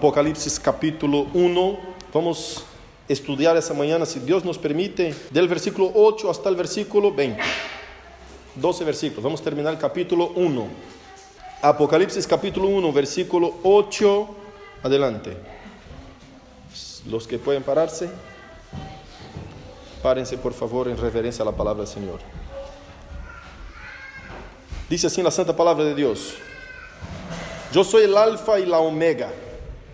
Apocalipsis capítulo 1. Vamos estudiar esa mañana, si Dios nos permite, del versículo 8 hasta el versículo 20. 12 versículos. Vamos a terminar el capítulo 1. Apocalipsis capítulo 1, versículo 8. Adelante. Los que pueden pararse, párense por favor en reverencia a la palabra del Señor. Dice así la santa palabra de Dios: yo soy el alfa y la omega,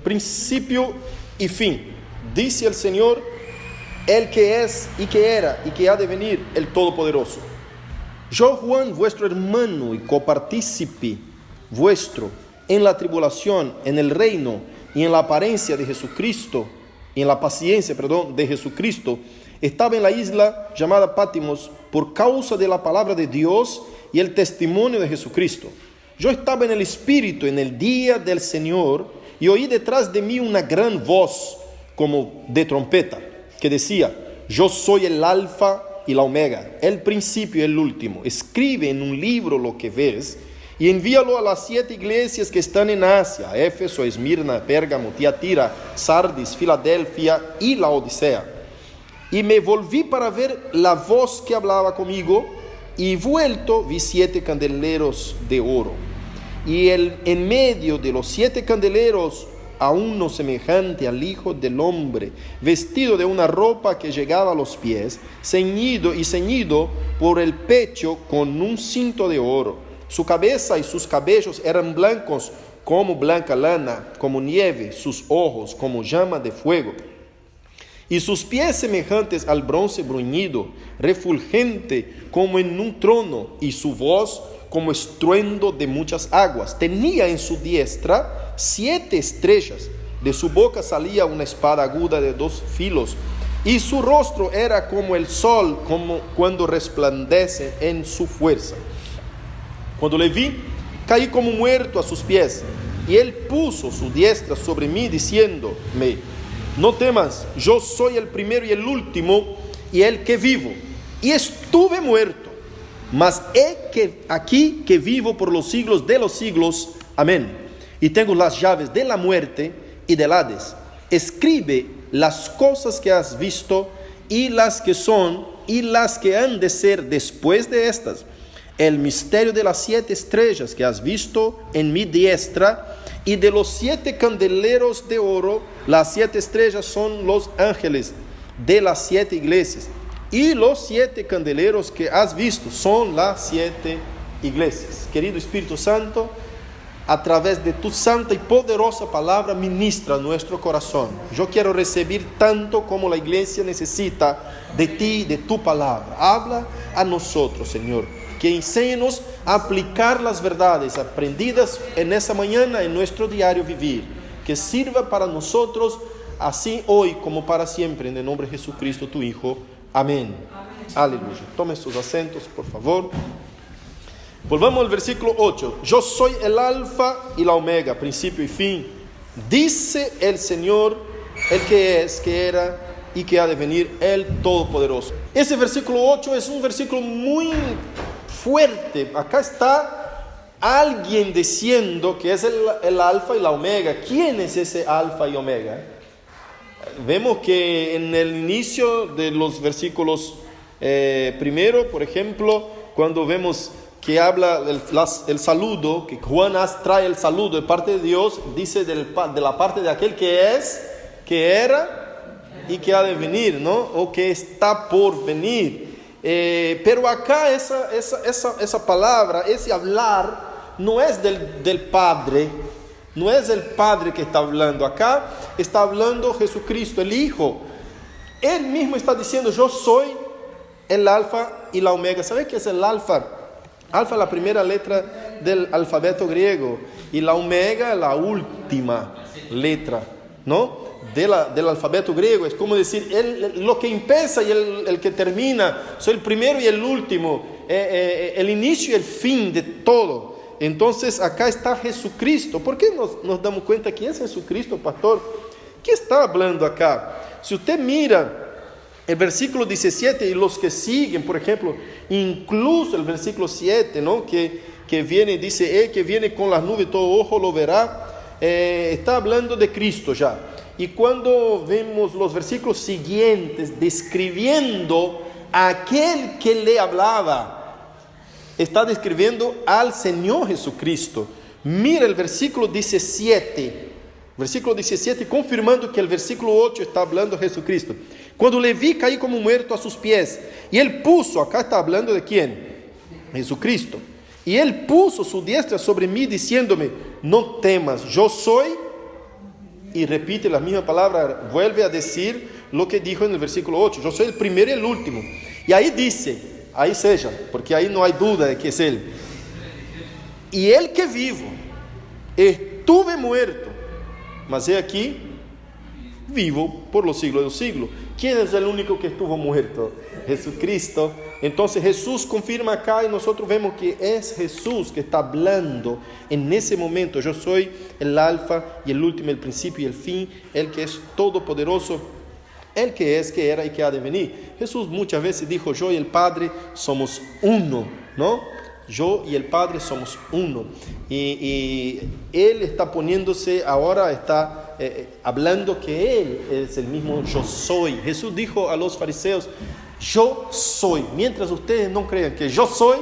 principio y fin, dice el Señor, el que es y que era y que ha de venir, el Todopoderoso. Yo, Juan, vuestro hermano y copartícipe vuestro en la tribulación, en el reino y en la apariencia de Jesucristo, y en la paciencia, de Jesucristo, estaba en la isla llamada Pátimos por causa de la palabra de Dios y el testimonio de Jesucristo. Yo estaba en el Espíritu en el día del Señor y oí detrás de mí una gran voz como de trompeta que decía: yo soy el alfa y la omega, el principio y el último. Escribe en un libro lo que ves y envíalo a las 7 iglesias que están en Asia: Éfeso, Esmirna, Pérgamo, Tiatira, Sardis, Filadelfia y Laodicea. Y me volví para ver la voz que hablaba conmigo, y vuelto vi 7 candeleros de oro, y en medio de los 7 candeleros a uno semejante al Hijo del Hombre, vestido de una ropa que llegaba a los pies, ceñido por el pecho con un cinto de oro. Su cabeza y sus cabellos eran blancos como blanca lana, como nieve, sus ojos como llama de fuego, y sus pies semejantes al bronce bruñido, refulgente como en un trono, y su voz como estruendo de muchas aguas. Tenía en su diestra 7 estrellas, de su boca salía una espada aguda de 2 filos, y su rostro era como el sol, como cuando resplandece en su fuerza. Cuando le vi, caí como muerto a sus pies, y él puso su diestra sobre mí, diciéndome: no temas, yo soy el primero y el último, y el que vivo. Y estuve muerto, mas aquí que vivo por los siglos de los siglos. Amén. Y tengo las llaves de la muerte y del Hades. Escribe las cosas que has visto, y las que son, y las que han de ser después de estas. El misterio de las 7 estrellas que has visto en mi diestra, y de los 7 candeleros de oro. Las 7 estrellas son los ángeles de las 7 iglesias, y los 7 candeleros que has visto son las 7 iglesias. Querido Espíritu Santo, a través de tu santa y poderosa palabra, ministra nuestro corazón. Yo quiero recibir tanto como la iglesia necesita de ti, de tu palabra. Habla a nosotros, Señor, que enséñanos a aplicar las verdades aprendidas en esta mañana en nuestro diario vivir, que sirva para nosotros así hoy como para siempre, en el nombre de Jesucristo, tu Hijo. Amén. Aleluya. Tomen sus asientos, por favor. Volvamos al versículo 8. Yo soy el alfa y la omega, principio y fin, dice el Señor, el que es, que era y que ha de venir, el Todopoderoso. Ese versículo 8 es un versículo muy fuerte. Acá está alguien diciendo que es el alfa y la omega. ¿Quién es ese alfa y omega? Vemos que en el inicio de los versículos primero, por ejemplo, cuando vemos que habla el saludo, que Juan trae el saludo de parte de Dios, dice de la parte de aquel que es, que era y que ha de venir, ¿no? O que está por venir. Pero acá esa palabra, ese hablar, no es del Padre, no es el Padre que está hablando. Acá está hablando Jesucristo, el Hijo. Él mismo está diciendo: yo soy el alfa y la omega. ¿Sabe qué es el alfa? Alfa es la primera letra del alfabeto griego, y la omega es la última letra, ¿no? Del alfabeto griego. Es como decir, lo que empieza y el que termina. Soy el primero y el último, el inicio y el fin de todo. Entonces acá está Jesucristo. ¿Por qué nos damos cuenta que es Jesucristo, pastor? ¿Qué está hablando acá? Si usted mira el versículo 17 y los que siguen, por ejemplo, incluso el versículo 7, ¿no? que viene, dice: que viene con las nubes, todo ojo lo verá. está hablando de Cristo ya. Y cuando vemos los versículos siguientes describiendo a aquel que le hablaba, está describiendo al Señor Jesucristo. Mira el versículo 17. Versículo 17, confirmando que el versículo 8 está hablando de Jesucristo. Cuando le vi, caí como muerto a sus pies. Y él puso, acá está hablando de quién? Jesucristo. Y él puso su diestra sobre mí, diciéndome: no temas, yo soy. Y repite la misma palabra, vuelve a decir lo que dijo en el versículo 8. Yo soy el primero y el último. Y ahí dice, ahí seja, porque ahí no hay duda de que es él. Y el que vivo, estuve muerto, mas he aquí, vivo por los siglos de los siglos. ¿Quién es el único que estuvo muerto? Jesucristo. Entonces Jesús confirma acá y nosotros vemos que es Jesús que está hablando en ese momento. Yo soy el alfa y el último, el principio y el fin, el que es todopoderoso, el que es, que era y que ha de venir. Jesús muchas veces dijo: yo y el Padre somos uno, ¿no? Yo y el Padre somos uno. Y Él está poniéndose, ahora está hablando que Él es el mismo yo soy. Jesús dijo a los fariseos: yo soy. Mientras ustedes no crean que yo soy,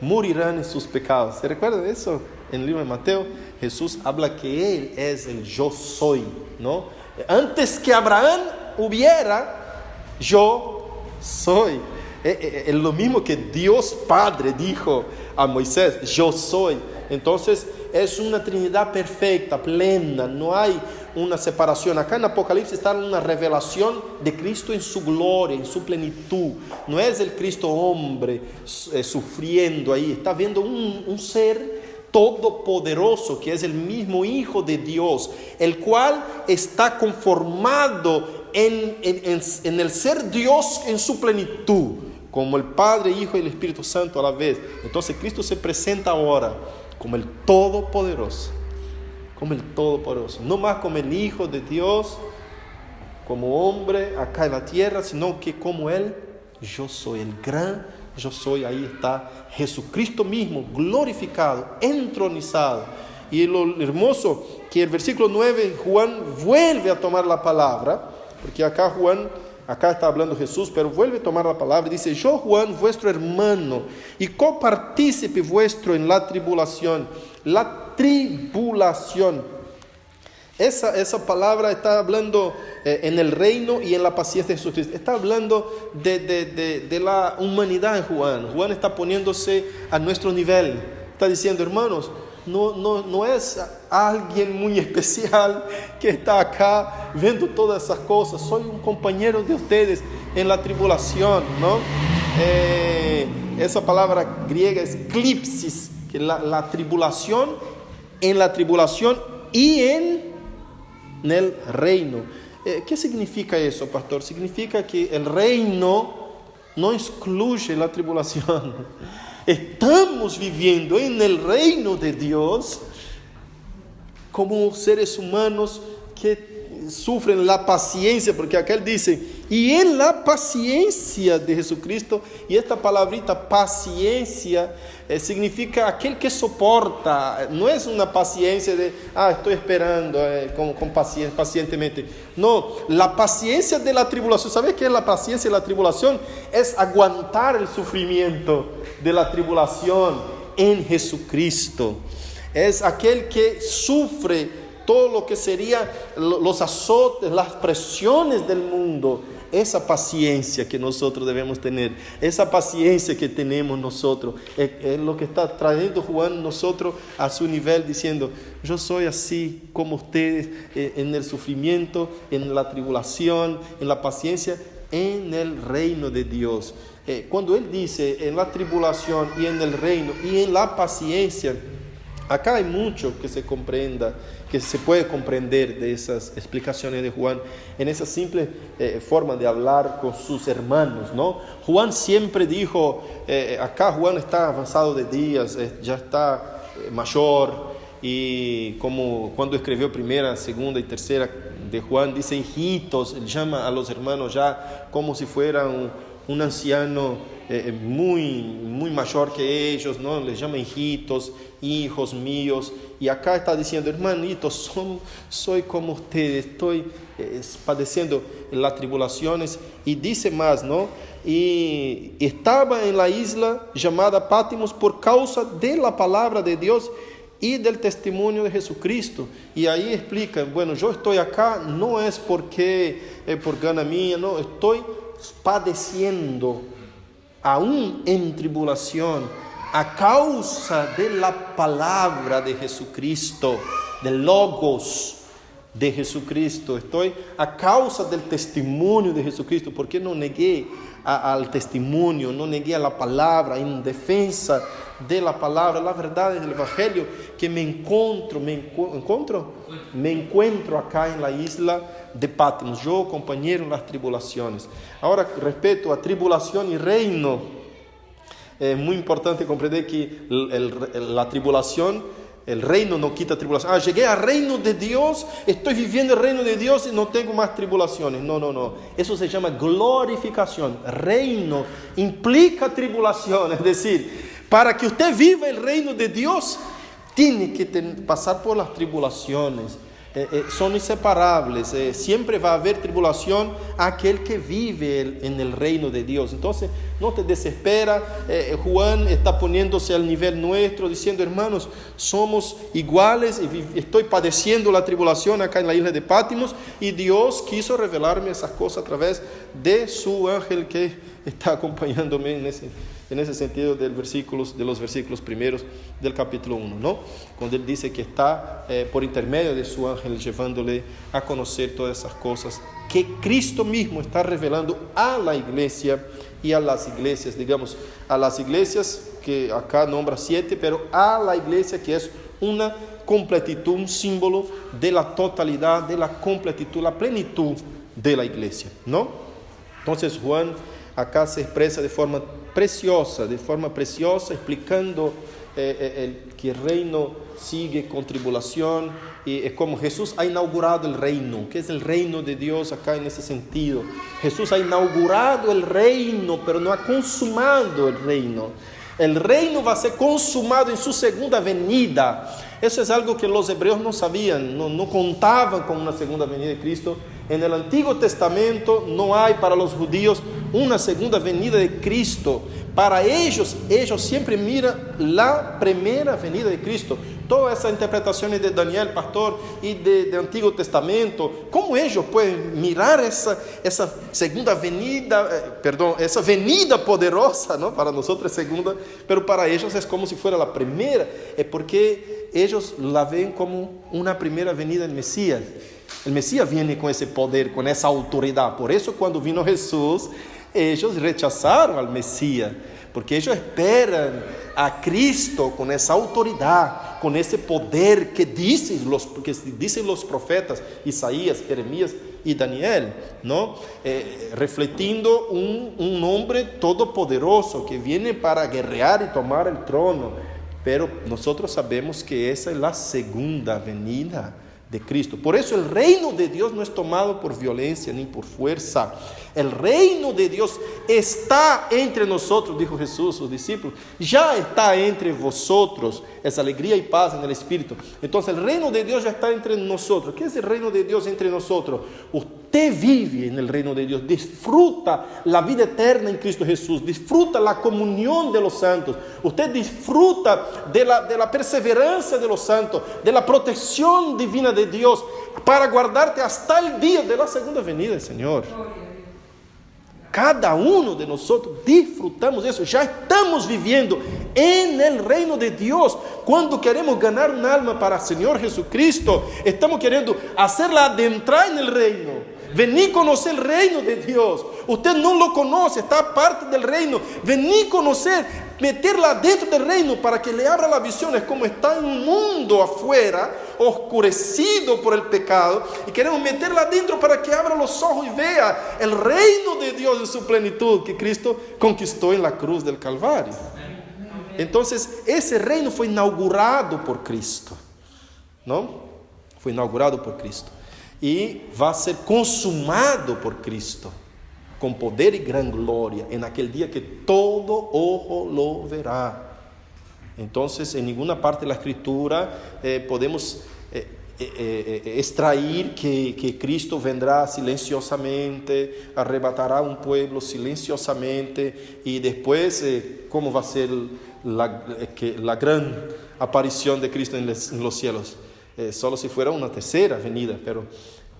morirán en sus pecados. ¿Se recuerdan de eso? En el libro de Mateo, Jesús habla que Él es el yo soy, ¿no? Antes que Abraham hubiera, yo soy. Es lo mismo que Dios Padre dijo a Moisés: yo soy. Entonces es una Trinidad perfecta, plena, no hay una separación. Acá en Apocalipsis está una revelación de Cristo en su gloria, en su plenitud. No es el Cristo hombre sufriendo ahí, está viendo un ser todopoderoso, que es el mismo Hijo de Dios, el cual está conformado en el ser Dios en su plenitud, como el Padre, Hijo y el Espíritu Santo a la vez. Entonces Cristo se presenta ahora como el Todopoderoso, no más como el Hijo de Dios, como hombre acá en la tierra, sino que como Él, yo soy, el gran yo soy. Ahí está Jesucristo mismo, glorificado, entronizado. Y lo hermoso que el versículo 9, Juan vuelve a tomar la palabra, porque acá está hablando Jesús, pero vuelve a tomar la palabra y dice: yo, Juan, vuestro hermano y copartícipe vuestro en la tribulación. La tribulación. Esa palabra está hablando en el reino y en la paciencia de Jesucristo. Está hablando de la humanidad en Juan. Juan está poniéndose a nuestro nivel. Está diciendo: hermanos, no es alguien muy especial que está acá viendo todas esas cosas. Soy un compañero de ustedes en la tribulación, ¿no? Esa palabra griega es klipsis, que la tribulación, en la tribulación y en el reino. ¿Qué significa eso, pastor? Significa que el reino no excluye la tribulación. Estamos viviendo en el reino de Dios como seres humanos que sufren la paciencia, porque acá él dice: y en la paciencia de Jesucristo. Y esta palabrita paciencia significa aquel que soporta. No es una paciencia de estoy esperando con paciencia, pacientemente. No, la paciencia de la tribulación. ¿Sabes qué es la paciencia de la tribulación? Es aguantar el sufrimiento de la tribulación en Jesucristo. Es aquel que sufre todo lo que sería los azotes, las presiones del mundo. Esa paciencia que nosotros debemos tener, esa paciencia que tenemos nosotros, es lo que está trayendo Juan nosotros a su nivel, diciendo: yo soy así como ustedes, en el sufrimiento, en la tribulación, en la paciencia, en el reino de Dios. Cuando él dice en la tribulación y en el reino y en la paciencia, acá hay mucho que se comprenda, que se puede comprender de esas explicaciones de Juan, en esa simple forma de hablar con sus hermanos, ¿no? Juan siempre dijo, acá Juan está avanzado de días, ya está mayor, y como cuando escribió primera, segunda y tercera de Juan, dice hijitos, él llama a los hermanos ya como si fueran un anciano muy mayor que ellos, ¿no? Les llama hijitos, hijos míos, Y acá está diciendo, hermanito, soy como ustedes, estoy padeciendo las tribulaciones. Y dice más, ¿no? Y estaba en la isla llamada Patmos por causa de la palabra de Dios y del testimonio de Jesucristo. Y ahí explica, bueno, yo estoy acá no es porque por gana mía, no, estoy padeciendo aún en tribulación a causa de la palabra de Jesucristo, del Logos de Jesucristo. Estoy a causa del testimonio de Jesucristo, porque no negué al testimonio, no negué a la palabra, en defensa de la palabra, la verdad del Evangelio, que me encuentro acá en la isla de Patmos, yo compañero en las tribulaciones. Ahora, respecto a tribulación y reino, es muy importante comprender que la tribulación, el reino no quita tribulación. Llegué al reino de Dios, estoy viviendo el reino de Dios y no tengo más tribulaciones. No. Eso se llama glorificación. Reino implica tribulación. Es decir, para que usted viva el reino de Dios, tiene que pasar por las tribulaciones. Son inseparables. Siempre va a haber tribulación a aquel que vive en el reino de Dios. Entonces, no te desespera. Juan está poniéndose al nivel nuestro, diciendo, hermanos, somos iguales y estoy padeciendo la tribulación acá en la isla de Patmos, y Dios quiso revelarme esas cosas a través de su ángel que está acompañándome en ese sentido de los versículos primeros del capítulo 1, ¿no? Cuando él dice que está por intermedio de su ángel llevándole a conocer todas esas cosas que Cristo mismo está revelando a la iglesia y a las iglesias, digamos, a las iglesias que acá nombra 7, pero a la iglesia que es una completitud, un símbolo de la totalidad, de la completitud, la plenitud de la iglesia, ¿no? Entonces Juan acá se expresa de forma preciosa, explicando que el reino sigue con tribulación, y es como Jesús ha inaugurado el reino. ¿Qué es el reino de Dios acá en ese sentido? Jesús ha inaugurado el reino, pero no ha consumado el reino. El reino va a ser consumado en su segunda venida. Eso es algo que los hebreos no sabían, no contaban con una segunda venida de Cristo. En el Antiguo Testamento no hay para los judíos una segunda venida de Cristo. Para ellos siempre miran la primera venida de Cristo. Todas esas interpretaciones de Daniel, pastor, y de Antiguo Testamento, ¿cómo ellos pueden mirar esa segunda venida, esa venida poderosa, ¿no? Para nosotros es segunda, pero para ellos es como si fuera la primera. Es porque ellos la ven como una primera venida del Mesías. El Mesías viene con ese poder, con esa autoridad. Por eso cuando vino Jesús, ellos rechazaron al Mesías, porque ellos esperan a Cristo con esa autoridad, con ese poder que dicen los profetas Isaías, Jeremías y Daniel, ¿no? Refletiendo un hombre todopoderoso que viene para guerrear y tomar el trono. Pero nosotros sabemos que esa es la segunda venida de Cristo. Por eso el reino de Dios no es tomado por violencia ni por fuerza. El reino de Dios está entre nosotros, dijo Jesús a sus discípulos. Ya está entre vosotros. Es alegría y paz en el Espíritu. Entonces el reino de Dios ya está entre nosotros. ¿Qué es el reino de Dios entre nosotros? Usted vive en el reino de Dios, disfruta la vida eterna en Cristo Jesús, disfruta la comunión de los santos, usted disfruta de la perseverancia de los santos, de la protección divina de Dios, para guardarte hasta el día de la segunda venida del Señor. Cada uno de nosotros disfrutamos eso, ya estamos viviendo en el reino de Dios. Cuando queremos ganar un alma para el Señor Jesucristo, estamos queriendo hacerla adentrar en el reino. Vení conocer el reino de Dios. Usted no lo conoce, está parte del reino. Vení conocer, meterla dentro del reino para que le abra la visión. Es como está en un mundo afuera, oscurecido por el pecado, y queremos meterla dentro para que abra los ojos y vea el reino de Dios en su plenitud que Cristo conquistó en la cruz del Calvario. Entonces, ese reino fue inaugurado por Cristo, ¿no? Fue inaugurado por Cristo. Y va a ser consumado por Cristo, con poder y gran gloria, en aquel día que todo ojo lo verá. Entonces, en ninguna parte de la Escritura podemos extrair que Cristo vendrá silenciosamente, arrebatará un pueblo silenciosamente y después cómo va a ser la gran aparición de Cristo en los cielos. Solo si fuera una tercera venida, pero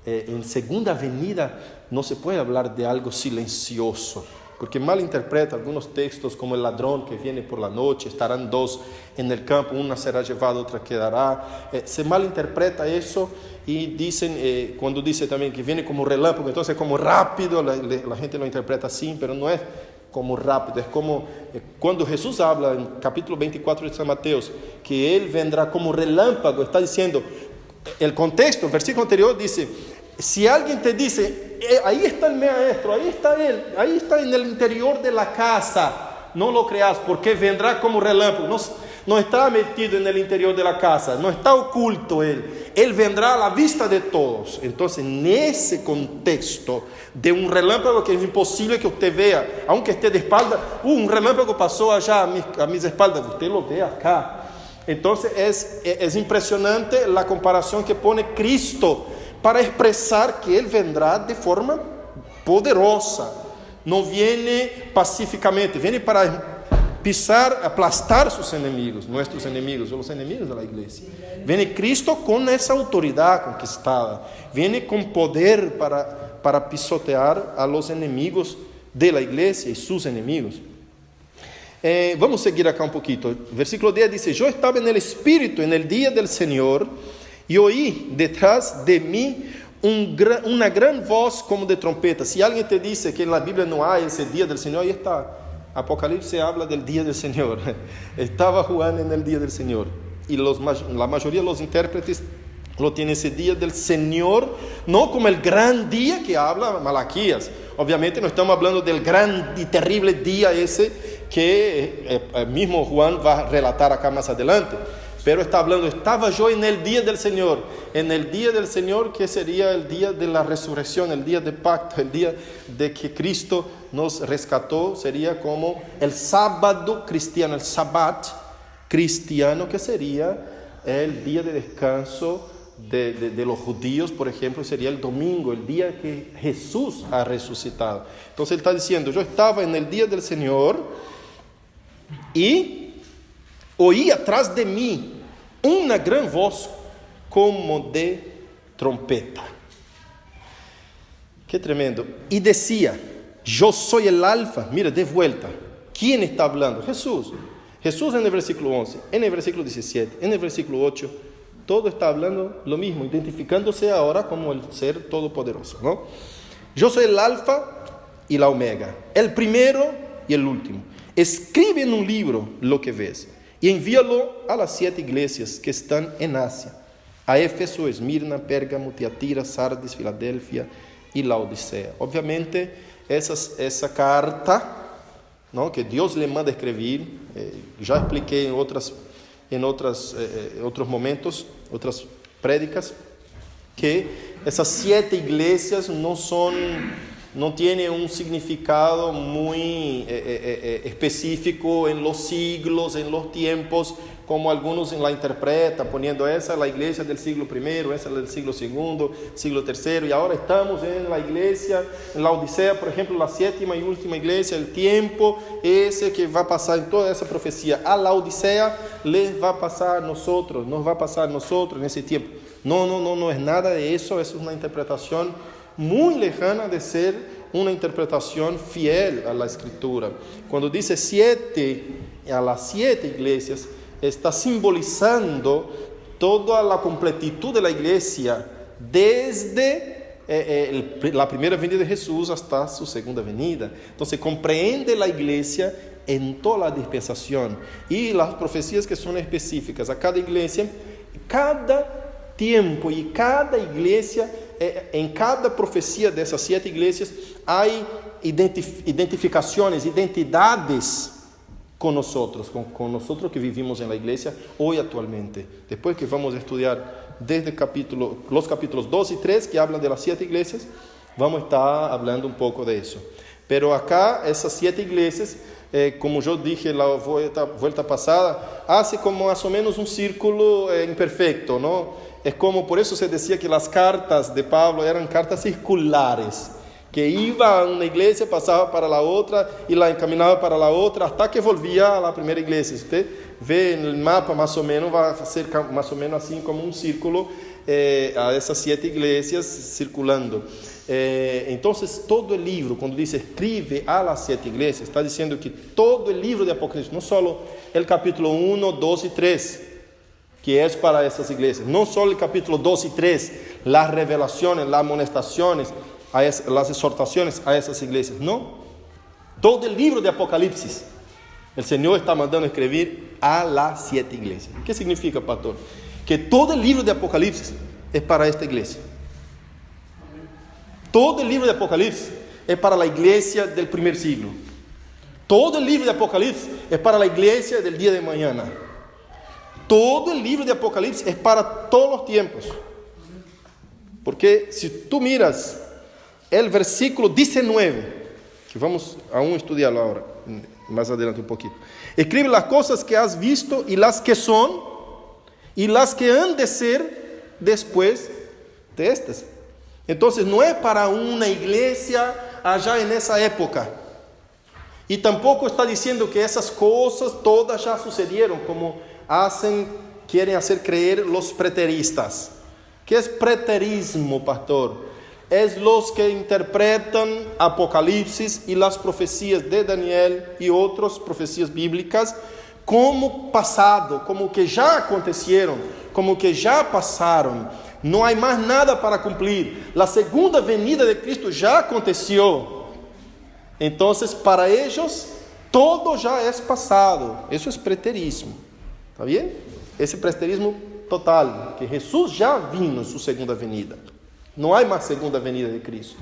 en segunda venida no se puede hablar de algo silencioso, porque malinterpreta algunos textos como el ladrón que viene por la noche, estarán dos en el campo, una será llevada, otra quedará. Se malinterpreta eso y dicen, cuando dice también que viene como relámpago, entonces como rápido, la gente lo interpreta así, pero no es como rápido, es como cuando Jesús habla en capítulo 24 de San Mateo, que Él vendrá como relámpago, está diciendo, el contexto, el versículo anterior dice, si alguien te dice, ahí está el maestro, ahí está él, ahí está en el interior de la casa, no lo creas, porque vendrá como relámpago, no está metido en el interior de la casa, no está oculto él vendrá a la vista de todos. Entonces, en ese contexto de un relámpago que es imposible que usted vea, aunque esté de espalda, un relámpago pasó allá a mis espaldas, usted lo ve acá. Entonces, es impresionante la comparación que pone Cristo para expresar que Él vendrá de forma poderosa, no viene pacíficamente, viene para pisar, aplastar sus enemigos, nuestros enemigos, los enemigos de la iglesia. Viene Cristo con esa autoridad conquistada, viene con poder para pisotear a los enemigos de la iglesia y sus enemigos. Vamos a seguir acá un poquito. Versículo 10 dice, yo estaba en el Espíritu en el día del Señor y oí detrás de mí una gran voz como de trompeta. Si alguien te dice que en la Biblia no hay ese día del Señor, ahí está. Apocalipsis habla del día del Señor. Estaba Juan en el día del Señor. Y la mayoría de los intérpretes lo tienen ese día del Señor, no como el gran día que habla Malaquías. Obviamente no estamos hablando del gran y terrible día ese que mismo Juan va a relatar acá más adelante. Pero está hablando, estaba yo en el día del Señor, en el día del Señor que sería el día de la resurrección, el día de pacto, el día de que Cristo nos rescató, sería como el sábado cristiano, el sabbat cristiano, que sería el día de descanso de los judíos, por ejemplo, sería el domingo, el día que Jesús ha resucitado. Entonces él está diciendo, yo estaba en el día del Señor y oí atrás de mí una gran voz como de trompeta. Qué tremendo. Y decía, yo soy el alfa. Mira, de vuelta. ¿Quién está hablando? Jesús. Jesús en el versículo 11, en el versículo 17, en el versículo 8, todo está hablando lo mismo, identificándose ahora como el ser todopoderoso, ¿no? Yo soy el alfa y la omega, el primero y el último. Escribe en un libro lo que ves y envíalo a las 7 iglesias que están en Asia, a Éfeso, Esmirna, Pérgamo, Tiatira, Sardis, Filadelfia y Laodicea. Obviamente esa carta, ¿no?, que Dios le manda escribir, ya expliqué en otros momentos, otras prédicas, que esas 7 iglesias no tiene un significado muy específico en los siglos, en los tiempos, como algunos la interpretan, poniendo esa es la iglesia del siglo I, esa es del siglo II, siglo III, y ahora estamos en la iglesia, en la Odisea, por ejemplo, la 7ª y última iglesia, el tiempo ese que va a pasar en toda esa profecía. A la Odisea les va a pasar nosotros, nos va a pasar nosotros en ese tiempo. No es nada de eso, es una interpretación muy lejana de ser una interpretación fiel a la Escritura. Cuando dice 7 a las 7 iglesias, está simbolizando toda la completitud de la iglesia desde la primera venida de Jesús hasta su segunda venida. Entonces comprende la iglesia en toda la dispensación y las profecías que son específicas a cada iglesia, cada tiempo y cada iglesia. En cada profecía de esas 7 iglesias hay identificaciones, identidades con nosotros que vivimos en la iglesia hoy actualmente. Después que vamos a estudiar desde los capítulos 2 y 3 que hablan de las 7 iglesias, vamos a estar hablando un poco de eso. Pero acá esas 7 iglesias como yo dije la vuelta pasada, hace como más o menos un círculo imperfecto, ¿no? Es como, por eso se decía que las cartas de Pablo eran cartas circulares, que iba a una iglesia, pasaba para la otra y la encaminaba para la otra, hasta que volvía a la primera iglesia. Usted ve en el mapa más o menos, va a ser más o menos así como un círculo a esas 7 iglesias circulando. Entonces todo el libro, cuando dice escribe a las 7 iglesias, está diciendo que todo el libro de Apocalipsis, no solo el capítulo 1, 2 y 3, que es para esas iglesias, no solo el capítulo 2 y 3, las revelaciones, las amonestaciones, las exhortaciones a esas iglesias, no, todo el libro de Apocalipsis, el Señor está mandando escribir a las 7 iglesias. ¿Qué significa, pastor? Que todo el libro de Apocalipsis es para esta iglesia. Todo el libro de Apocalipsis es para la iglesia del primer siglo. Todo el libro de Apocalipsis es para la iglesia del día de mañana. Todo el libro de Apocalipsis es para todos los tiempos. Porque si tú miras el versículo 19, que vamos aún a estudiarlo ahora, más adelante un poquito. Escribe las cosas que has visto y las que son y las que han de ser después de estas. Entonces no es para una iglesia allá en esa época. Y tampoco está diciendo que esas cosas todas ya sucedieron, como quieren hacer creer los preteristas. ¿Qué es preterismo, pastor? Es los que interpretan Apocalipsis y las profecías de Daniel y otras profecías bíblicas como pasado, como que ya acontecieron, como que ya pasaron. No hay más nada para cumplir. La segunda venida de Cristo ya aconteció. Entonces, para ellos, todo ya es pasado. Eso es preterismo. ¿Está bien? Ese preterismo total, que Jesús ya vino en su segunda venida. No hay más segunda venida de Cristo.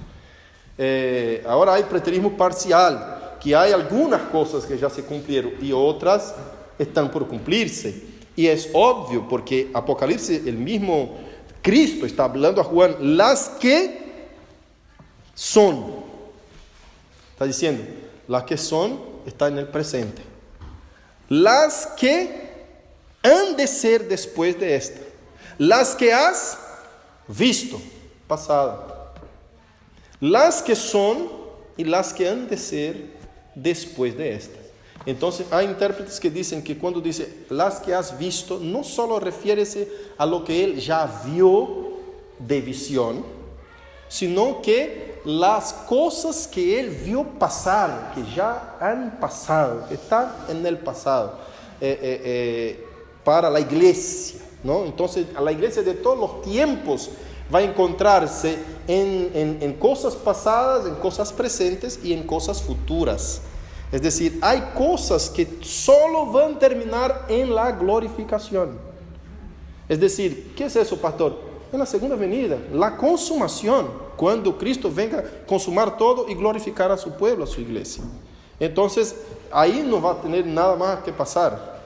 Ahora hay preterismo parcial, que hay algunas cosas que ya se cumplieron y otras están por cumplirse. Y es obvio, porque Apocalipsis, el mismo Cristo está hablando a Juan, las que son. Está diciendo, las que son están en el presente. Las que han de ser después de esta. Las que has visto, pasada. Las que son y las que han de ser después de esta. Entonces hay intérpretes que dicen que cuando dice las que has visto, no solo refiere a lo que él ya vio de visión, sino que las cosas que él vio pasar, que ya han pasado, que están en el pasado, para la iglesia, ¿no? Entonces a la iglesia de todos los tiempos va a encontrarse en cosas pasadas, en cosas presentes y en cosas futuras. Es decir, hay cosas que solo van a terminar en la glorificación. Es decir, ¿qué es eso, pastor? En la segunda venida, la consumación, cuando Cristo venga a consumar todo y glorificar a su pueblo, a su iglesia. Entonces, ahí no va a tener nada más que pasar,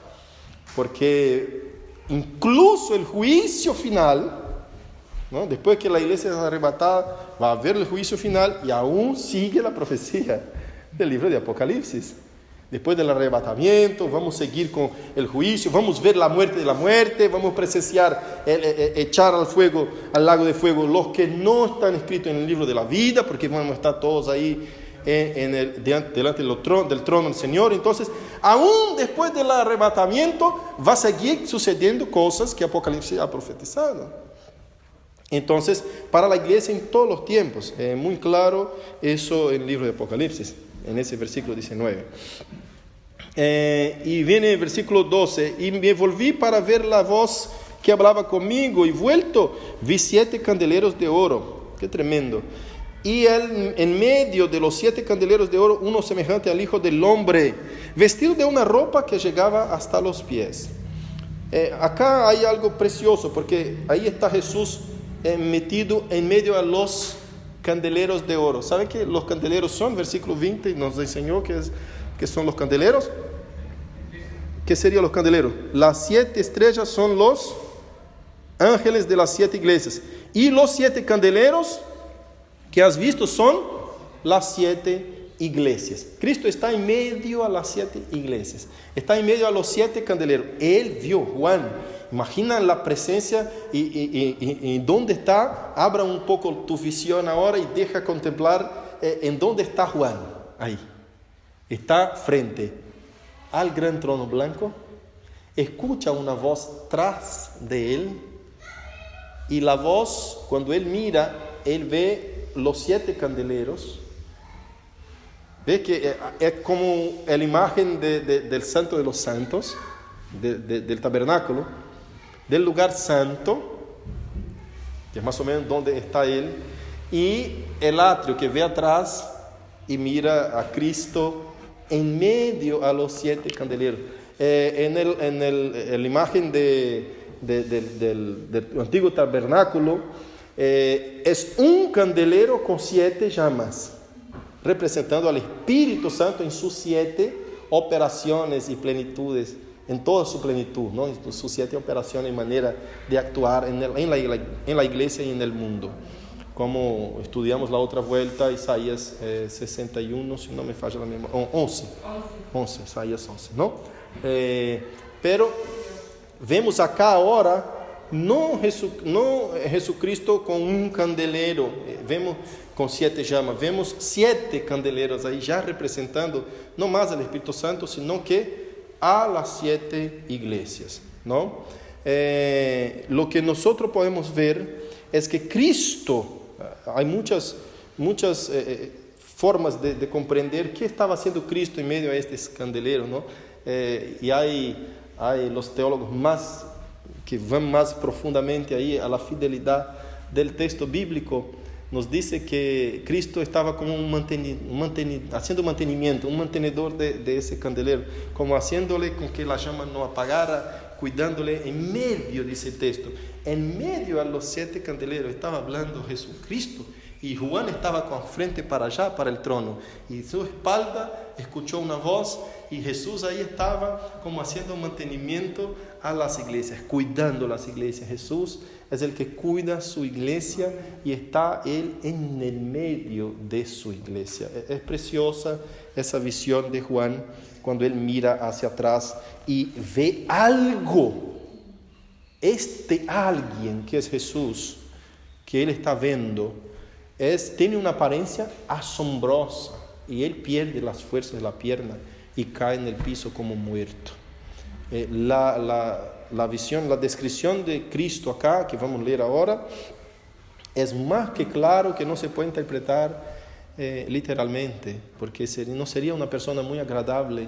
porque incluso el juicio final, ¿no? Después que la iglesia es arrebatada, va a haber el juicio final y aún sigue la profecía del libro de Apocalipsis. Después del arrebatamiento, vamos a seguir con el juicio, vamos a ver la muerte de la muerte, vamos a presenciar echar al fuego, al lago de fuego, los que no están escritos en el libro de la vida, porque vamos a estar todos ahí delante del trono del Señor. Entonces, aún después del arrebatamiento, va a seguir sucediendo cosas que Apocalipsis ha profetizado. Entonces, para la iglesia en todos los tiempos, muy claro eso en el libro de Apocalipsis, en ese versículo 19. Y viene el versículo 12, y me volví para ver la voz que hablaba conmigo, y vuelto vi 7 candeleros de oro. Qué tremendo. Y en medio de los 7 candeleros de oro, uno semejante al Hijo del Hombre, vestido de una ropa que llegaba hasta los pies. Acá hay algo precioso, porque ahí está Jesús metido en medio a los candeleros de oro. ¿Saben qué los candeleros son? Versículo 20 nos enseñó que son los candeleros. ¿Qué serían los candeleros? Las 7 estrellas son los ángeles de las 7 iglesias. Y los 7 candeleros que has visto son las 7 iglesias. Cristo está en medio a las 7 iglesias, está en medio a los 7 candeleros. Él vio, Juan, imagina la presencia y dónde está. Abra un poco tu visión ahora y deja contemplar en dónde está Juan. Ahí está frente al gran trono blanco, escucha una voz tras de él, y la voz, cuando él mira, él ve los 7 candeleros. Ve que es como la imagen del santo de los santos, del tabernáculo, del lugar santo, que es más o menos donde está él, y el atrio que ve atrás y mira a Cristo en medio a los 7 candeleros. En la imagen del antiguo tabernáculo, es un candelero con 7 llamas, representando al Espíritu Santo en sus 7 operaciones y plenitudes, en toda su plenitud, ¿no? En sus 7 operaciones y manera de actuar en la iglesia y en el mundo. Como estudiamos la otra vuelta, Isaías 61, si no me falla la memoria, 11, Isaías 11, ¿no? Pero vemos acá ahora, no Jesucristo con un candelero, vemos con 7 llamas, vemos 7 candeleros ahí ya representando no más al Espíritu Santo, sino que a las 7 iglesias, ¿no? Lo que nosotros podemos ver es que Cristo, hay muchas formas de comprender qué estaba haciendo Cristo en medio de estos candeleros, ¿no? Y hay los teólogos que van más profundamente ahí a la fidelidad del texto bíblico. Nos dice que Cristo estaba como haciendo mantenimiento, un mantenedor de ese candelero, como haciéndole con que la llama no apagara, cuidándole en medio, dice el texto, en medio a los 7 candeleros estaba hablando Jesucristo, y Juan estaba con frente para allá, para el trono, y su espalda escuchó una voz, y Jesús ahí estaba como haciendo mantenimiento a las iglesias, cuidando las iglesias. Jesús es el que cuida su iglesia y está Él en el medio de su iglesia. Es preciosa esa visión de Juan cuando él mira hacia atrás y ve algo. Este alguien que es Jesús, que él está viendo, tiene una apariencia asombrosa, y él pierde las fuerzas de la pierna y cae en el piso como muerto. La visión, la descripción de Cristo acá, que vamos a leer ahora, es más que claro, que no se puede interpretar literalmente, porque no sería una persona muy agradable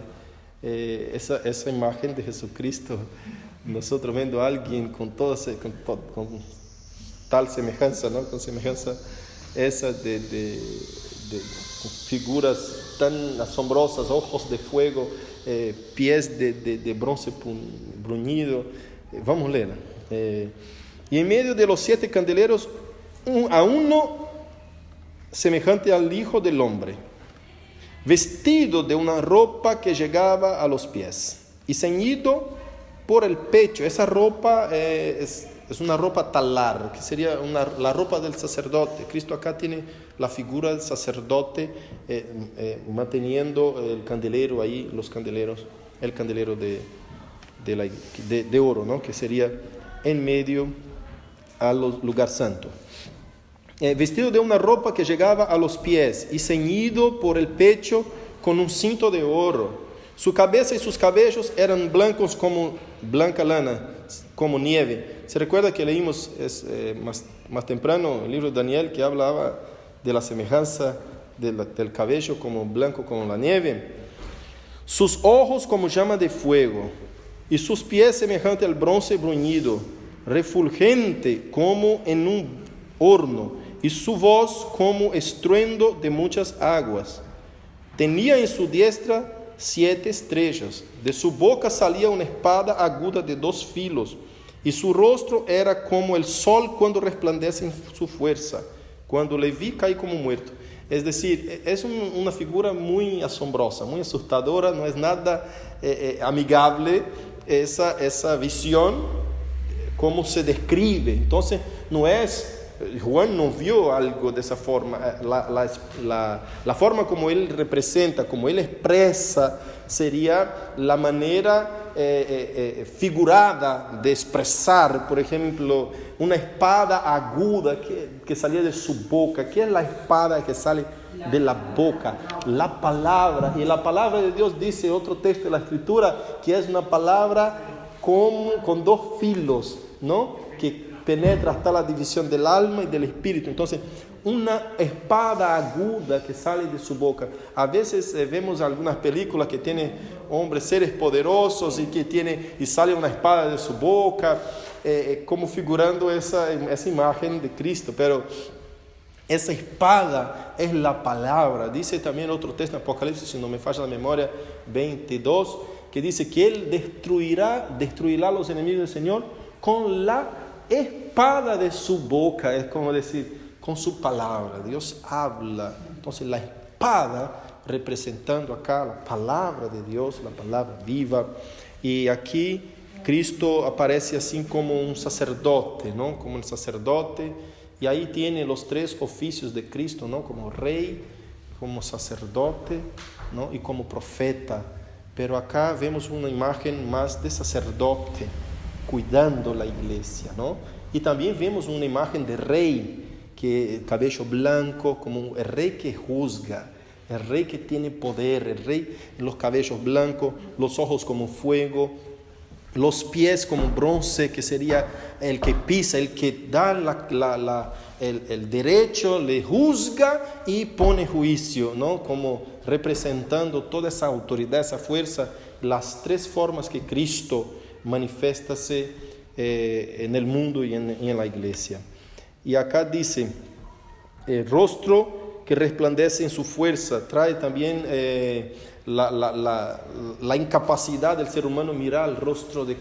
esa imagen de Jesucristo, nosotros viendo a alguien con tal semejanza, ¿no? Con semejanza esa de figuras tan asombrosas, ojos de fuego, pies de bronce bruñido. Vamos a leer. Y en medio de los 7 candeleros, a uno semejante al Hijo del Hombre, vestido de una ropa que llegaba a los pies y ceñido por el pecho. Esa ropa es una ropa talar, que sería la ropa del sacerdote. Cristo acá tiene la figura del sacerdote manteniendo el candelero ahí, los candeleros, el candelero de oro, ¿no? Que sería en medio al lugar santo. Vestido de una ropa que llegaba a los pies y ceñido por el pecho con un cinto de oro. Su cabeza y sus cabellos eran blancos como blanca lana, como nieve. Se recuerda que leímos más temprano el libro de Daniel, que hablaba de la semejanza del cabello como blanco como la nieve. Sus ojos como llama de fuego, y sus pies semejante al bronce bruñido, refulgente como en un horno, y su voz como estruendo de muchas aguas. Tenía en su diestra 7 estrellas, de su boca salía una espada aguda de 2 filos, y su rostro era como el sol cuando resplandece en su fuerza. Cuando le vi, caí como muerto. Es decir, es una figura muy asombrosa, muy asustadora, no es nada amigable esa visión, como se describe. Entonces, no es Juan no vio algo de esa forma. La forma como él representa, como él expresa, sería la manera figurada de expresar, por ejemplo, una espada aguda que salía de su boca. ¿Qué es la espada que sale de la boca? La palabra. Y la palabra de Dios dice otro texto de la Escritura que es una palabra con dos filos, ¿no? Que penetra hasta la división del alma y del espíritu. Entonces, una espada aguda que sale de su boca. A veces vemos algunas películas que tienen hombres, seres poderosos y sale una espada de su boca, como figurando esa imagen de Cristo. Pero esa espada es la palabra. Dice también otro texto en Apocalipsis, si no me falla la memoria, 22, que dice que Él destruirá a los enemigos del Señor con la espada de su boca. Es como decir, con su palabra. Dios habla. Entonces la espada representando acá la palabra de Dios, la palabra viva. Y aquí Cristo aparece así como un sacerdote, ¿no? Como un sacerdote. Y ahí tiene los tres oficios de Cristo, ¿no? Como rey, como sacerdote, ¿no? Y como profeta. Pero acá vemos una imagen más de sacerdote, cuidando la iglesia, ¿no? Y también vemos una imagen de rey, que cabello blanco, como el rey que juzga, el rey que tiene poder, el rey, los cabellos blancos, los ojos como fuego, los pies como bronce, que sería el que pisa, el que da el derecho, le juzga y pone juicio, ¿no? Como representando toda esa autoridad, esa fuerza, las tres formas que Cristo manifiéstase en el mundo y en la iglesia. Y acá dice, el rostro que resplandece en su fuerza, trae también la incapacidad del ser humano mirar al rostro de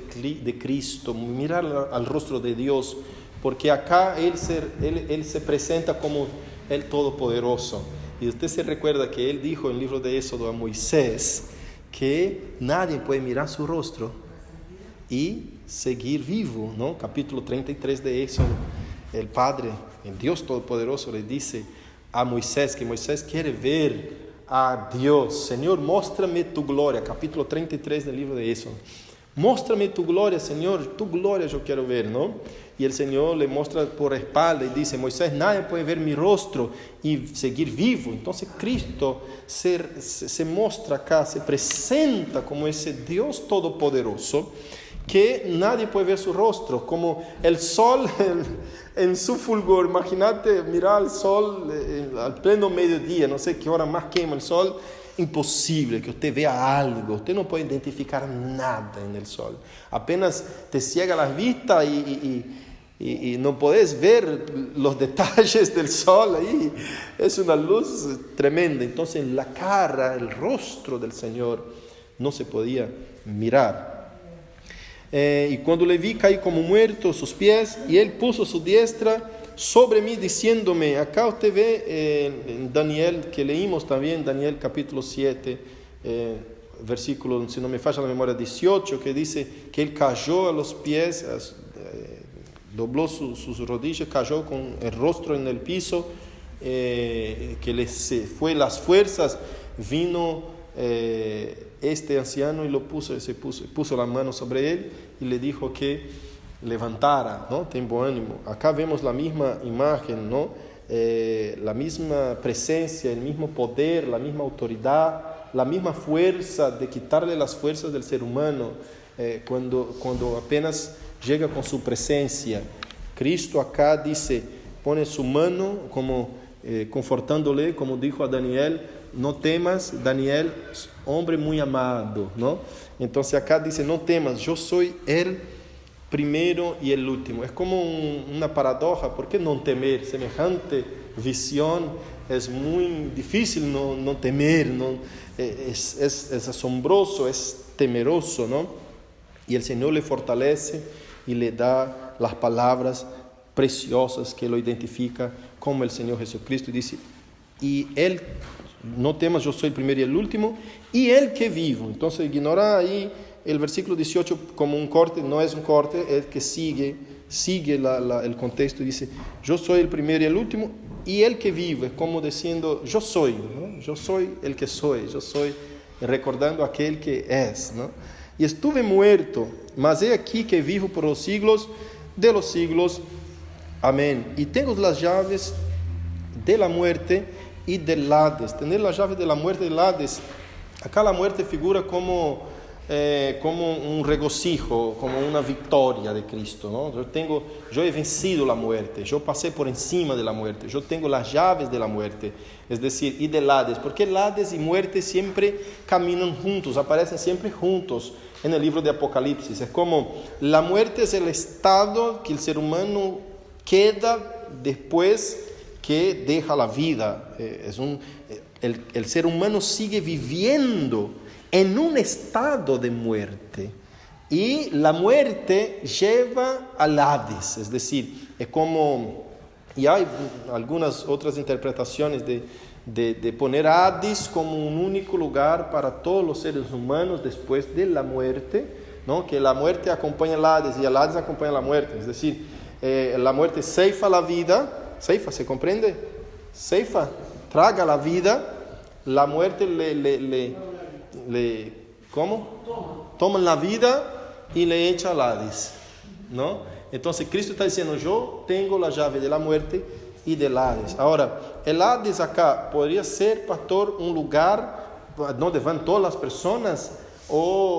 Cristo, mirar al rostro de Dios, porque acá Él se presenta como el Todopoderoso. Y usted se recuerda que Él dijo en el libro de Éxodo a Moisés que nadie puede mirar su rostro y seguir vivo, ¿no? Capítulo 33 de Éxodo. El Padre, el Dios Todopoderoso, le dice a Moisés que Moisés quiere ver a Dios. Señor, muéstrame tu gloria. Capítulo 33 del libro de Éxodo. Muéstrame tu gloria, Señor. Tu gloria yo quiero ver, ¿no? Y el Señor le muestra por espalda y dice, Moisés, nadie puede ver mi rostro y seguir vivo. Entonces Cristo se muestra acá, se presenta como ese Dios Todopoderoso, que nadie puede ver su rostro, como el sol en su fulgor. Imagínate mirar al sol al pleno mediodía, no sé qué hora más quema el sol, imposible que usted vea algo, usted no puede identificar nada en el sol, apenas te ciega la vista y no puedes ver los detalles del sol ahí, es una luz tremenda. Entonces la cara, el rostro del Señor no se podía mirar. Y cuando le vi, caí como muerto a sus pies, y Él puso su diestra sobre mí, diciéndome, acá usted ve en Daniel, que leímos también, Daniel capítulo 7, versículo, si no me falla la memoria, 18, que dice que Él cayó a los pies, dobló sus rodillas, cayó con el rostro en el piso, que le se fue las fuerzas, vino este anciano y puso la mano sobre él y le dijo que levantara, ¿no? Ten buen ánimo. Acá vemos la misma imagen, ¿no? La misma presencia, el mismo poder, la misma autoridad, la misma fuerza de quitarle las fuerzas del ser humano cuando apenas llega con su presencia. Cristo acá dice, pone su mano como confortándole, como dijo a Daniel, no temas, Daniel, hombre muy amado, ¿no? Entonces acá dice, no temas, yo soy el primero y el último. Es como una paradoja. ¿Por qué no temer? Semejante visión es muy difícil no temer, ¿no? Es asombroso, es temeroso, ¿no? Y el Señor le fortalece y le da las palabras preciosas que lo identifica como el Señor Jesucristo. Y dice, y Él, no temas, yo soy el primero y el último, y el que vivo. Entonces ignora ahí el versículo 18 como un corte, no es un corte, es que sigue sigue el contexto y dice, yo soy el primero y el último, y el que vive, es como diciendo, yo soy, ¿no? Yo soy el que soy, yo soy recordando aquel que es, ¿no? Y estuve muerto, mas he aquí que vivo por los siglos de los siglos. Amén. Y tengo las llaves de la muerte y del Hades. Tener las llaves de la muerte y del Hades. Acá la muerte figura como un regocijo, como una victoria de Cristo, ¿no? Yo he vencido la muerte, yo pasé por encima de la muerte, yo tengo las llaves de la muerte, es decir, y del Hades, porque el Hades y muerte siempre caminan juntos, aparecen siempre juntos en el libro de Apocalipsis. Es como la muerte es el estado que el ser humano queda después que deja la vida. El ser humano sigue viviendo en un estado de muerte, y la muerte lleva al Hades, es decir, es como, y hay algunas otras interpretaciones de poner Hades como un único lugar para todos los seres humanos después de la muerte, ¿no? Que la muerte acompaña al Hades y el Hades acompaña la muerte, es decir, la muerte ceifa la vida, ceifa, ¿se comprende? Ceifa, traga la vida, la muerte ¿cómo? Toman la vida y le echa al Hades, ¿no? Entonces Cristo está diciendo, yo tengo la llave de la muerte y del Hades. Ahora, el Hades acá podría ser, pastor, un lugar donde van todas las personas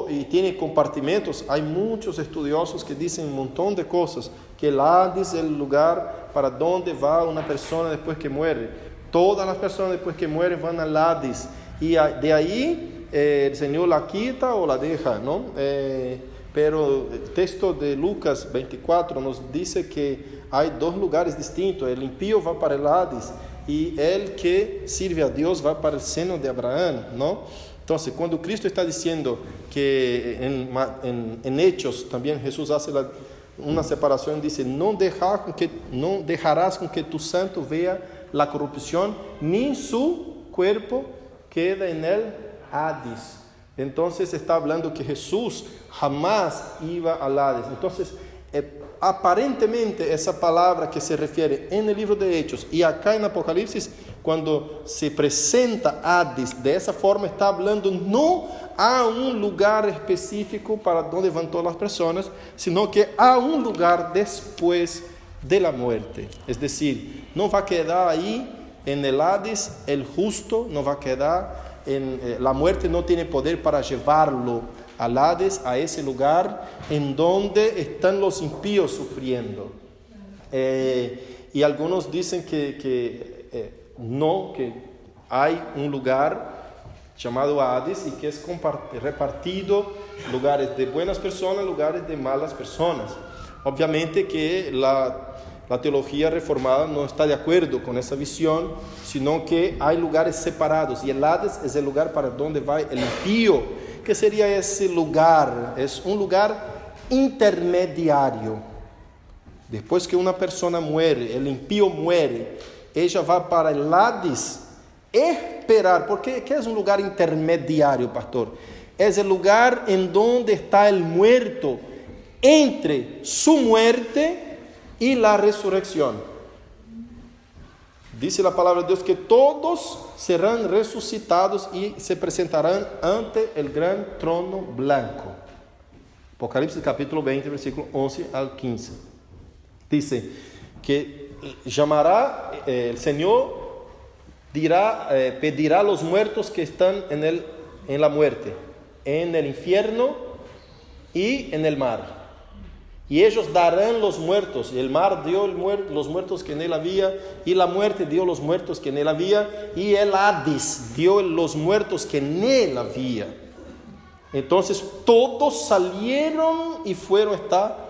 y tiene compartimentos. Hay muchos estudiosos que dicen un montón de cosas, que el Hades es el lugar para donde va una persona después que muere. Todas las personas después que mueren van al Hades, y de ahí el Señor la quita o la deja, ¿no? Pero el texto de Lucas 24 nos dice que hay dos lugares distintos. El impío va para el Hades y el que sirve a Dios va para el seno de Abraham, ¿no? Entonces, cuando Cristo está diciendo que en Hechos también Jesús hace una separación, dice, no dejarás con que tu santo vea la corrupción, ni su cuerpo queda en el Hades. Entonces está hablando que Jesús jamás iba al Hades. Entonces, aparentemente esa palabra que se refiere en el libro de Hechos y acá en Apocalipsis, cuando se presenta Hades de esa forma, está hablando no a un lugar específico para donde van todas las personas, sino que a un lugar después de la muerte. Es decir, no va a quedar ahí en el Hades el justo, no va a quedar la muerte, no tiene poder para llevarlo al Hades, a ese lugar en donde están los impíos sufriendo. Y algunos dicen que hay un lugar llamado Hades y que es repartido, lugares de buenas personas, lugares de malas personas. Obviamente que la teología reformada no está de acuerdo con esa visión, sino que hay lugares separados, y el Hades es el lugar para donde va el impío. ¿Qué sería ese lugar? Es un lugar intermediario. Después que una persona muere, el impío muere, ella va para el Hades esperar. ¿Por qué? ¿Qué es un lugar intermediario, pastor? Es el lugar en donde está el muerto entre su muerte y la resurrección. Dice la palabra de Dios que todos serán resucitados y se presentarán ante el gran trono blanco. Apocalipsis capítulo 20, versículo 11 al 15. Dice que llamará el Señor, pedirá a los muertos que están en la muerte, en el infierno y en el mar. Y ellos darán los muertos, y el mar dio los muertos que en él había, y la muerte dio los muertos que en él había, y el Hades dio los muertos que en él había. Entonces todos salieron y fueron a estar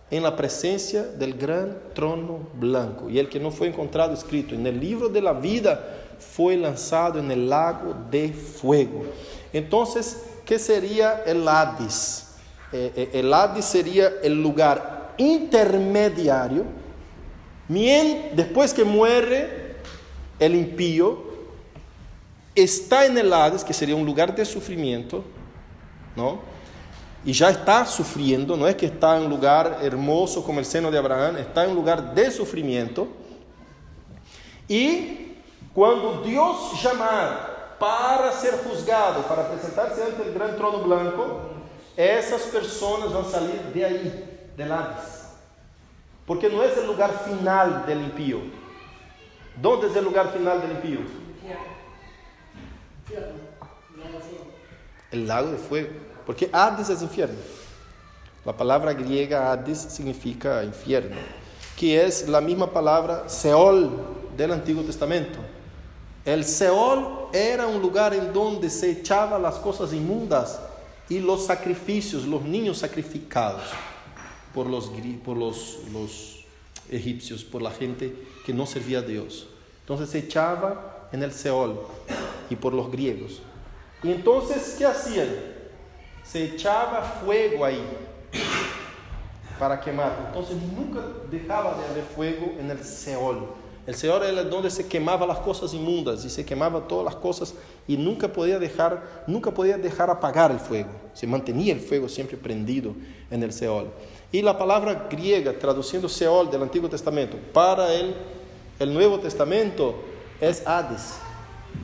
en la presencia del gran trono blanco. Y el que no fue encontrado escrito en el libro de la vida fue lanzado en el lago de fuego. Entonces, ¿qué sería el Hades? El Hades sería el lugar intermediario. Después que muere el impío, está en el Hades, que sería un lugar de sufrimiento, ¿no? y ya está sufriendo, no es que está en un lugar hermoso como el seno de Abraham, está en un lugar de sufrimiento. Y cuando Dios llamar para ser juzgado, para presentarse ante el gran trono blanco, esas personas van a salir de ahí, del Hades, porque no es el lugar final del impío. ¿Dónde es el lugar final del impío? El lago de fuego, porque Hades es infierno. La palabra griega Hades significa infierno, que es la misma palabra Seol del Antiguo Testamento. El Seol era un lugar en donde se echaban las cosas inmundas y los sacrificios, los niños sacrificados por los egipcios, por la gente que no servía a Dios. Entonces se echaba en el Seol y por los griegos. Y entonces, ¿qué hacían? Se echaba fuego ahí para quemar. Entonces nunca dejaba de haber fuego en el Seol. El Seol era donde se quemaban las cosas inmundas y se quemaban todas las cosas y nunca podía dejar apagar el fuego. Se mantenía el fuego siempre prendido en el Seol. Y la palabra griega traduciendo Seol del Antiguo Testamento para el Nuevo Testamento es Hades.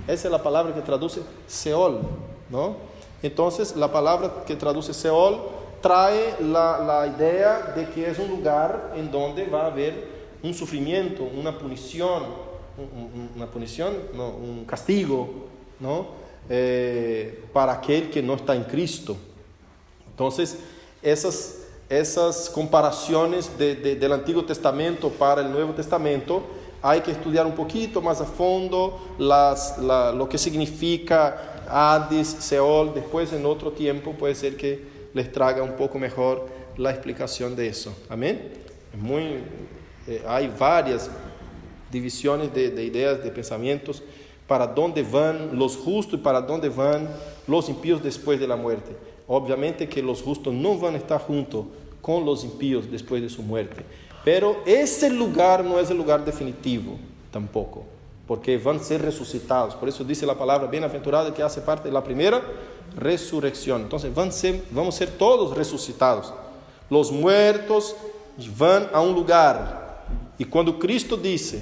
Esa es la palabra que traduce Seol, ¿no? Entonces la palabra que traduce Seol trae la idea de que es un lugar en donde va a haber un sufrimiento, una punición, un castigo, ¿no? Para aquel que no está en Cristo. Entonces, esas comparaciones del Antiguo Testamento para el Nuevo Testamento, hay que estudiar un poquito más a fondo lo que significa Hades, Seol. Después, en otro tiempo, puede ser que les traiga un poco mejor la explicación de eso. Amén. Hay varias divisiones de ideas, de pensamientos, para dónde van los justos y para dónde van los impíos después de la muerte. Obviamente que los justos no van a estar junto con los impíos después de su muerte, pero ese lugar no es el lugar definitivo tampoco, porque van a ser resucitados. Por eso dice la palabra bienaventurado que hace parte de la primera resurrección. Entonces vamos a ser todos resucitados. Los muertos van a un lugar. Y cuando Cristo dice,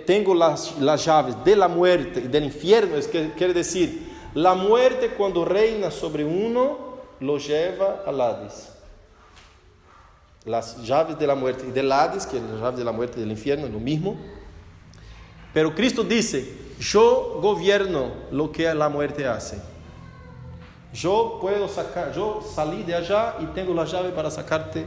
tengo las llaves de la muerte y del infierno, es que quiere decir, la muerte cuando reina sobre uno, lo lleva al Hades. Las llaves de la muerte y del Hades, que es las llaves de la muerte y del infierno, es lo mismo. Pero Cristo dice, yo gobierno lo que la muerte hace. Yo salí de allá y tengo la llave para sacarte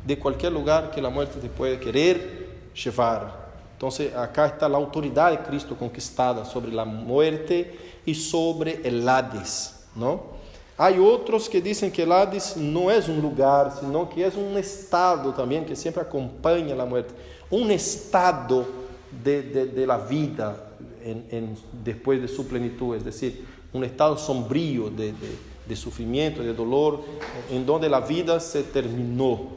de cualquier lugar que la muerte te puede querer llevar. Entonces acá está la autoridad de Cristo conquistada sobre la muerte y sobre el Hades, ¿no? Hay otros que dicen que el Hades no es un lugar, sino que es un estado también que siempre acompaña la muerte, un estado de la vida después de su plenitud, es decir, un estado sombrío de sufrimiento, de dolor, en donde la vida se terminó,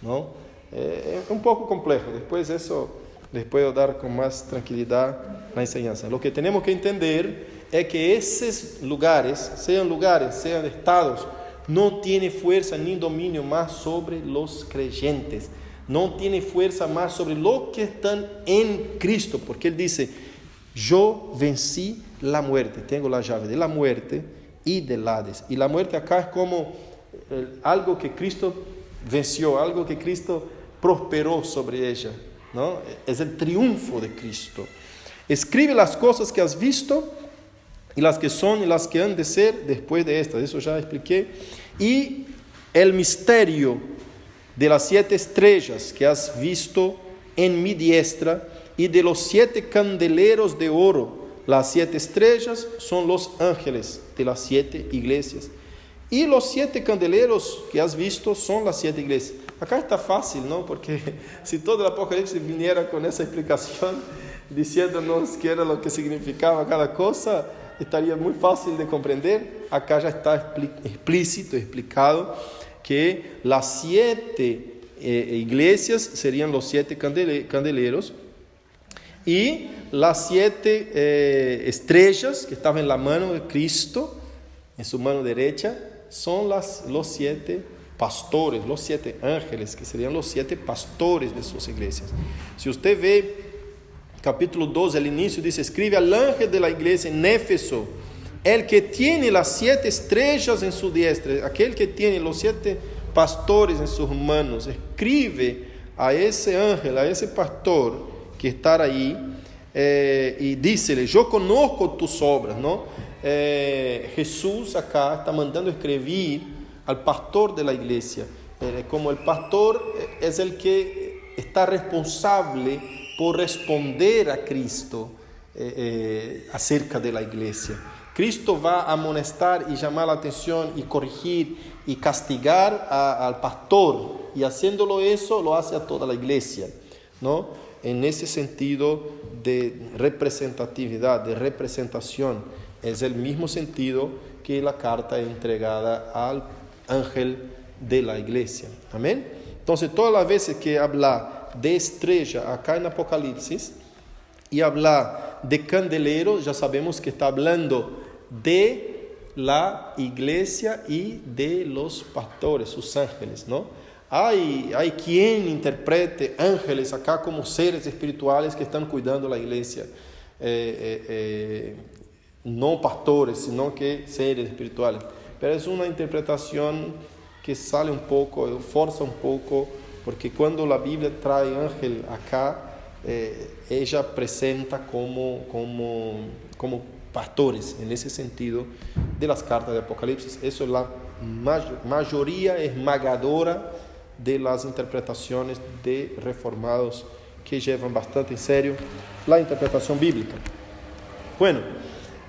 ¿no? Es un poco complejo. Después eso les puedo dar con más tranquilidad la enseñanza. Lo que tenemos que entender es que esos lugares, sean estados, no tienen fuerza ni dominio más sobre los creyentes, no tiene fuerza más sobre los que están en Cristo, porque Él dice, yo vencí la muerte, tengo la llave de la muerte y del Hades. Y la muerte acá es como algo que Cristo venció, algo que Cristo prosperó sobre ella, ¿no? Es el triunfo de Cristo. Escribe las cosas que has visto y las que son y las que han de ser después de estas. Eso ya expliqué. Y el misterio de las 7 estrellas que has visto en mi diestra y de los 7 candeleros de oro. Las 7 estrellas son los ángeles de las 7 iglesias. Y los 7 candeleros que has visto son las 7 iglesias. Acá está fácil, ¿no? Porque si todo el Apocalipsis viniera con esa explicación, diciéndonos qué era lo que significaba cada cosa, estaría muy fácil de comprender. Acá ya está explícito, explicado, que las 7 iglesias serían los 7 candeleros y las 7 estrellas que estaban en la mano de Cristo, en su mano derecha, son los 7 pastores, los 7 ángeles, que serían los 7 pastores de sus iglesias. Si usted ve capítulo 2, el inicio dice: escribe al ángel de la iglesia en Éfeso, el que tiene las 7 estrellas en su diestra, aquel que tiene los 7 pastores en sus manos. Escribe a ese ángel, a ese pastor que está ahí, y dícele: yo conozco tus obras, ¿no? Jesús acá está mandando escribir al pastor de la iglesia, como el pastor es el que está responsable por responder a Cristo acerca de la iglesia. Cristo va a amonestar y llamar la atención y corregir y castigar al pastor, y haciéndolo eso lo hace a toda la iglesia, ¿no? En ese sentido de representatividad, de representación, es el mismo sentido que la carta entregada al ángel de la iglesia. Amén. Entonces, todas las veces que habla de estrella acá en Apocalipsis y habla de candelero, ya sabemos que está hablando de la iglesia y de los pastores, sus ángeles, ¿no? Hay quien interprete ángeles acá como seres espirituales que están cuidando la iglesia, no pastores, sino que seres espirituales. Pero es una interpretación que sale un poco, forza un poco, porque cuando la Biblia trae ángel acá, ella presenta como pastores, en ese sentido de las cartas de Apocalipsis. Eso es la mayoría esmagadora de las interpretaciones de reformados que llevan bastante en serio la interpretación bíblica. Bueno,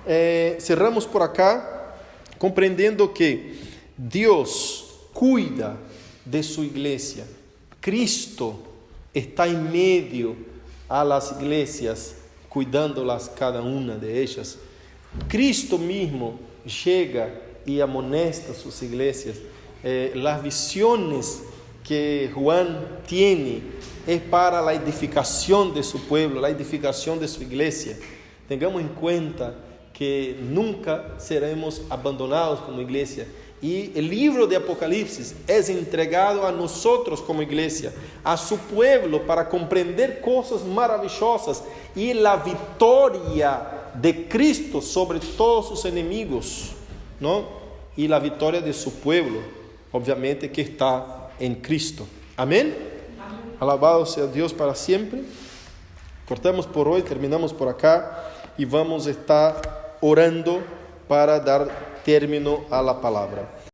cerramos por acá comprendiendo que Dios cuida de su iglesia. Cristo está en medio a las iglesias, cuidándolas cada una de ellas. Cristo mismo llega y amonesta sus iglesias. Las visiones que Juan tiene es para la edificación de su pueblo, la edificación de su iglesia. Tengamos en cuenta que nunca seremos abandonados como iglesia, y el libro de Apocalipsis es entregado a nosotros como iglesia, a su pueblo, para comprender cosas maravillosas y la victoria de Cristo sobre todos sus enemigos, ¿no? Y la victoria de su pueblo, obviamente, que está en Cristo. Amén. Alabado sea Dios para siempre. Cortamos por hoy, terminamos por acá y vamos a estar orando para dar término a la palabra.